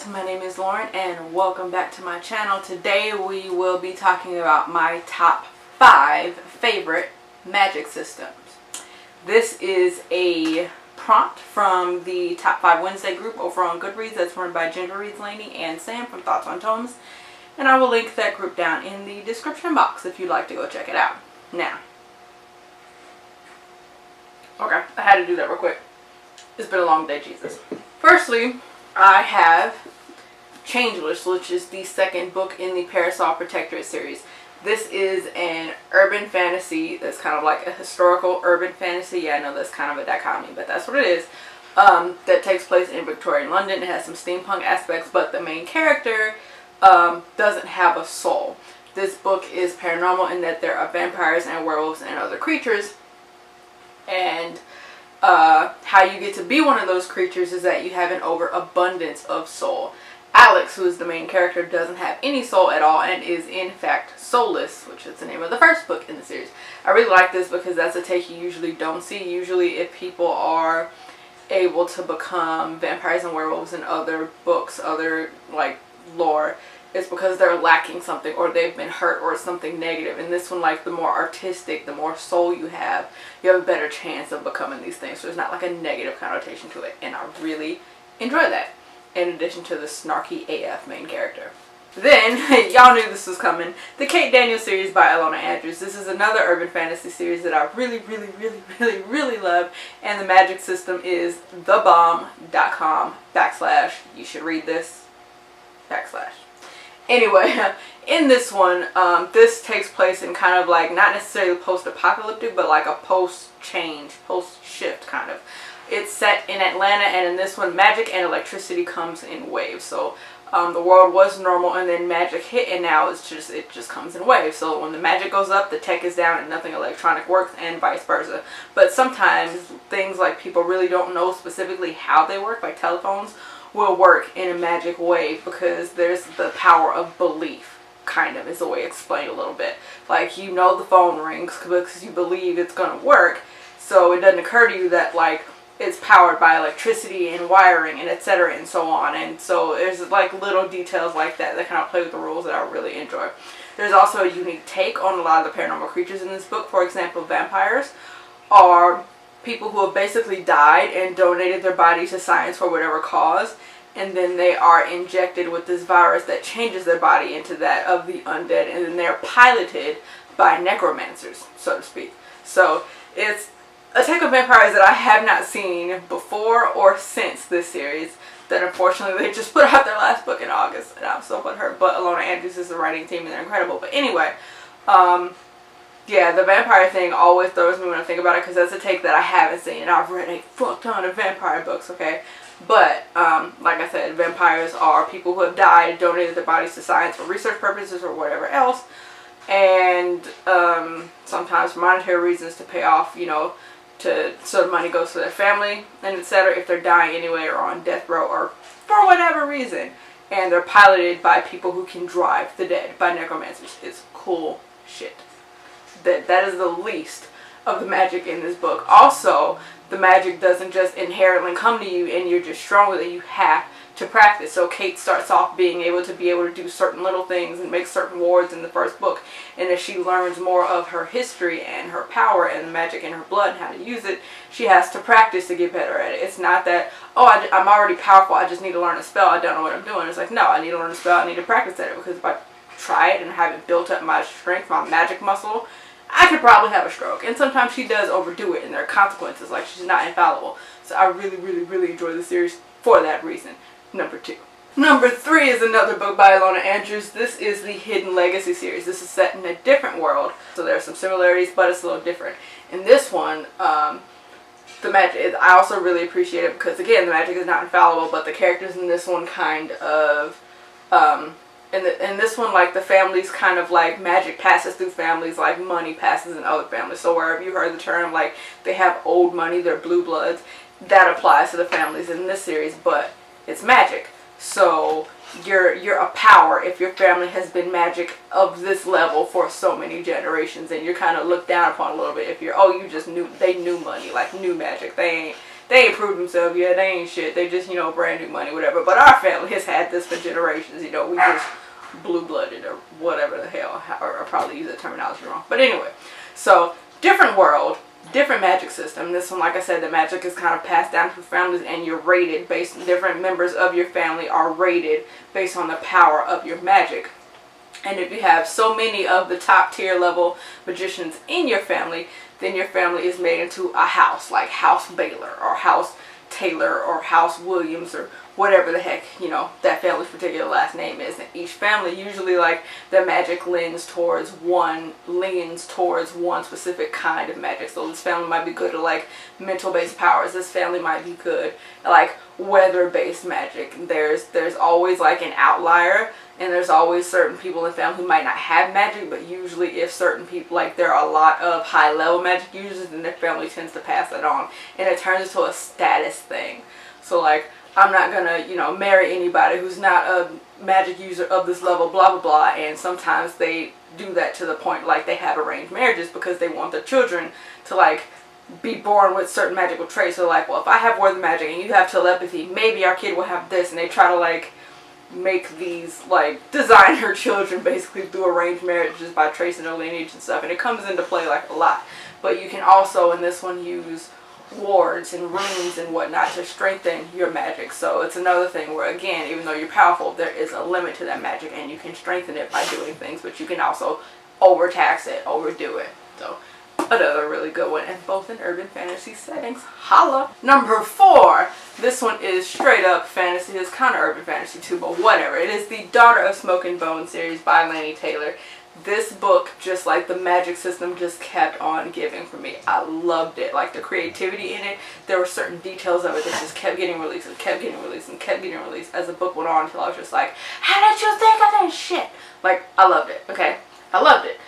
guys, my name is Lauren and welcome back to my channel. Today we will be talking about my top 5 favorite magic systems. This is a prompt from the Top 5 Wednesday group over on Goodreads that's run by Ginger Reads Laney and Sam from Thoughts on Tomes. And I will link that group down in the description box if you'd like to go check it out. Now, okay, I had to do that real quick. It's been a long day, Jesus. Firstly, I have Changeless, which is the second book in the Parasol Protectorate series. This is an urban fantasy that's kind of like a historical urban fantasy. Yeah, I know that's kind of a dichotomy, but that's what it is. That takes place in Victorian London. It has some steampunk aspects, but the main character doesn't have a soul. This book is paranormal in that there are vampires and werewolves and other creatures. And how you get to be one of those creatures is that you have an overabundance of soul. Alex, who is the main character, doesn't have any soul at all and is in fact soulless, which is the name of the first book in the series. I really like this because that's a take you usually don't see. Usually if people are able to become vampires and werewolves in other books, other like lore, it's because they're lacking something or they've been hurt or something negative. In this one, like the more artistic, the more soul you have a better chance of becoming these things. So there's not like a negative connotation to it. And I really enjoy that. In addition to the snarky AF main character. Then, y'all knew this was coming. The Kate Daniels series by Ilona Andrews. This is another urban fantasy series that I really love. And the magic system is thebomb.com/ you should read this / Anyway, in this one, this takes place in kind of like, not necessarily post-apocalyptic, but like a post-change, post-shift kind of. It's set in Atlanta, and in this one, magic and electricity comes in waves. So the world was normal, and then magic hit, and now it just comes in waves. So when the magic goes up, the tech is down, and nothing electronic works, and vice versa. But sometimes things like people really don't know specifically how they work, like telephones, will work in a magic wave because there's the power of belief, kind of, is the way to explain a little bit. Like, you know the phone rings because you believe it's going to work, so it doesn't occur to you that, like, it's powered by electricity and wiring and etc. and so on. And so there's like little details like that that kind of play with the rules that I really enjoy. There's also a unique take on a lot of the paranormal creatures in this book. For example, vampires are people who have basically died and donated their body to science for whatever cause, and then they are injected with this virus that changes their body into that of the undead, and then they're piloted by necromancers, so to speak. So it's a take on vampires that I have not seen before or since this series, that unfortunately they just put out their last book in August, and I'm so butthurt, but Ilona Andrews is the writing team and they're incredible. But anyway, yeah, the vampire thing always throws me when I think about it because that's a take that I haven't seen, and I've read a fuck ton of vampire books, okay? But, like I said, vampires are people who have died, donated their bodies to science for research purposes or whatever else, and sometimes for monetary reasons to pay off, you know, so the money goes to their family and etc. if they're dying anyway or on death row or for whatever reason. And they're piloted by people who can drive the dead, by necromancers. It's cool shit. That is the least of the magic in this book. Also, the magic doesn't just inherently come to you and you're just strong with it. You have to practice. So Kate starts off being able to do certain little things and make certain wards in the first book. And as she learns more of her history and her power and the magic in her blood and how to use it, she has to practice to get better at it. It's not that, oh, I'm already powerful, I just need to learn a spell, I don't know what I'm doing. It's like, no, I need to learn a spell, I need to practice at it, because if I try it and haven't built up my strength, my magic muscle, I could probably have a stroke. And sometimes she does overdo it and there are consequences, like she's not infallible. So I really enjoy the series for that reason. Number 2. Number 3 is another book by Ilona Andrews. This is the Hidden Legacy series. This is set in a different world, so there are some similarities, but it's a little different. In this one, the magic, I also really appreciate it because, again, the magic is not infallible, but the characters in this one kind of, in this one, like, the families kind of, like, magic passes through families like money passes in other families. So wherever you heard the term, like, they have old money, they're blue bloods, that applies to the families in this series, but it's magic. So you're a power if your family has been magic of this level for so many generations, and you're kind of looked down upon a little bit if you're, oh, you just knew, they knew money, like knew magic. They they ain't proved themselves yet. They ain't shit. They just, you know, brand new money, whatever. But our family has had this for generations. You know, we just blue-blooded or whatever the hell. Or I probably use that terminology wrong. But anyway, so different world, different magic system. This one, like I said, the magic is kind of passed down through families, and you're rated based on different members of your family are rated based on the power of your magic. And if you have so many of the top tier level magicians in your family, then your family is made into a house, like House Baylor or House Taylor or House Williams or whatever the heck, you know, that family's particular last name is. And each family usually, like, the magic leans towards one specific kind of magic. So this family might be good at, like, mental-based powers. This family might be good at, like, weather-based magic. There's always, like, an outlier, and there's always certain people in the family who might not have magic, but usually if certain people, like, there are a lot of high-level magic users, then their family tends to pass it on, and it turns into a status thing. So, like, I'm not gonna, you know, marry anybody who's not a magic user of this level, blah, blah, blah. And sometimes they do that to the point, like, they have arranged marriages because they want their children to, like, be born with certain magical traits. So, like, well, if I have word magic and you have telepathy, maybe our kid will have this. And they try to, like, make these, like, design her children basically through arranged marriages by tracing their lineage and stuff. And it comes into play, like, a lot. But you can also, in this one, use wards and runes and whatnot to strengthen your magic. So it's another thing where, again, even though you're powerful, there is a limit to that magic, and you can strengthen it by doing things, but you can also overtax it, overdo it. So another really good one, and both in urban fantasy settings. Holla! Number 4. This one is straight up fantasy. It's kind of urban fantasy too, but whatever. It is the Daughter of Smoke and Bone series by Laini Taylor. This book, just like the magic system, just kept on giving for me. I loved it. Like, the creativity in it, there were certain details of it that just kept getting released and kept getting released and kept getting released as the book went on, until I was just like, how did you think of this shit? Like, I loved it, okay? I loved it.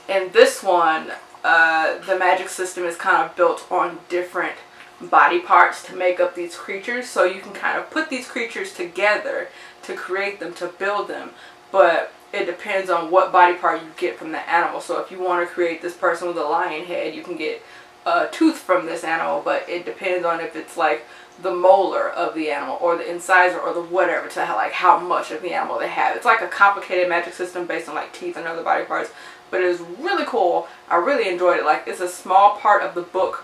And this one, the magic system is kind of built on different body parts to make up these creatures, so you can kind of put these creatures together to create them, to build them, but it depends on what body part you get from the animal. So if you want to create this person with a lion head, you can get a tooth from this animal, but it depends on if it's like the molar of the animal or the incisor or the whatever, to like how much of the animal they have. It's like a complicated magic system based on like teeth and other body parts, but it is really cool. I really enjoyed it. Like, it's a small part of the book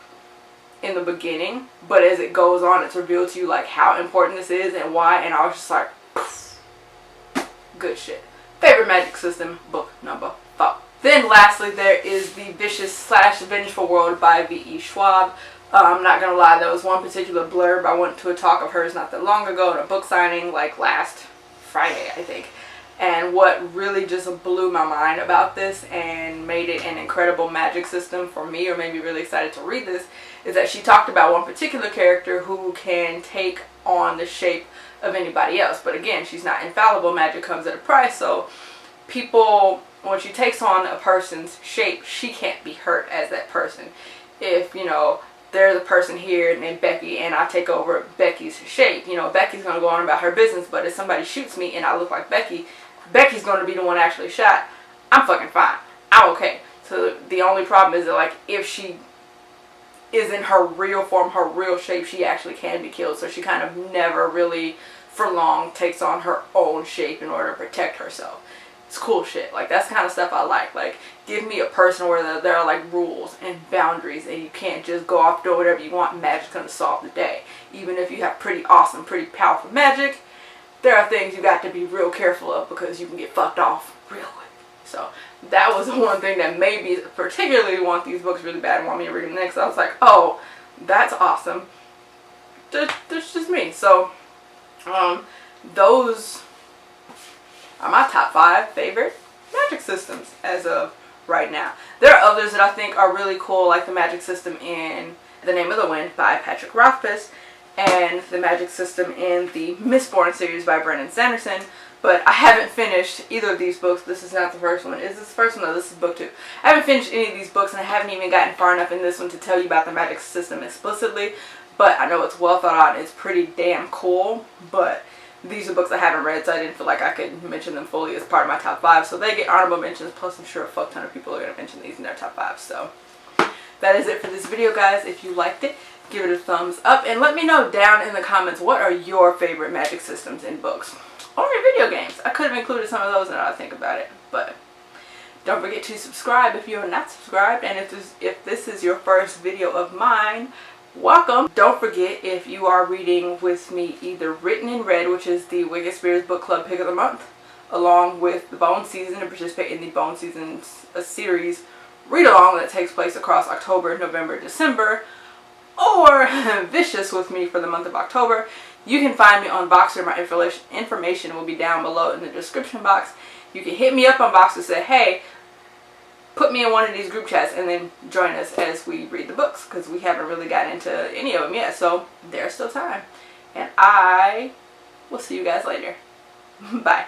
in the beginning, but as it goes on, it's revealed to you like how important this is and why, and I was just like, poof, good shit. Favorite magic system, book number 4. Then lastly, there is the Vicious/Vengeful World by V.E. Schwab. I'm not gonna lie, there was one particular blurb I went to a talk of hers not that long ago at a book signing, like last Friday, I think. And what really just blew my mind about this and made it an incredible magic system for me, or made me really excited to read this, is that she talked about one particular character who can take on the shape of anybody else. But again, she's not infallible. Magic comes at a price. So people, when she takes on a person's shape, she can't be hurt as that person. If, you know, there's a person here named Becky and I take over Becky's shape, you know, Becky's going to go on about her business. But if somebody shoots me and I look like Becky, Becky's going to be the one actually shot. I'm fucking fine. I'm okay. So the only problem is that, like, if she is in her real form, her real shape, she actually can be killed. So she kind of never really, for long, takes on her own shape in order to protect herself. It's cool shit. Like, that's the kind of stuff I like. Like, give me a person where there are, like, rules and boundaries, and you can't just go off doing whatever you want and magic's going to solve the day. Even if you have pretty awesome, pretty powerful magic, there are things you got to be real careful of, because you can get fucked off real quick. So that was the one thing that made me particularly want these books really bad and want me to read them next. I was like, oh, that's awesome. That's just me. So those are my top 5 favorite magic systems as of right now. There are others that I think are really cool, like the magic system in The Name of the Wind by Patrick Rothfuss, and the magic system in the Mistborn series by Brandon Sanderson. But I haven't finished either of these books. This is not the first one. Is this the first one? No, this is book 2. I haven't finished any of these books, and I haven't even gotten far enough in this one to tell you about the magic system explicitly. But I know it's well thought out and it's pretty damn cool. But these are books I haven't read, so I didn't feel like I could mention them fully as part of my top 5. So they get honorable mentions, plus I'm sure a fuck ton of people are going to mention these in their top 5. So that is it for this video, guys. If you liked it, give it a thumbs up, and let me know down in the comments what are your favorite magic systems in books or in video games. I could have included some of those now I think about it, but don't forget to subscribe if you are not subscribed, and if this is your first video of mine, welcome. Don't forget, if you are reading with me either Written and Read, which is the Wicked Spirits Book Club Pick of the Month, along with the Bone Season, and participate in the Bone Season series read along that takes place across October, November, December, or Vicious with me for the month of October, you can find me on Voxer. My information will be down below in the description box. You can hit me up on Voxer and say, hey, put me in one of these group chats, and then join us as we read the books, because we haven't really gotten into any of them yet, so there's still time. And I will see you guys later. Bye.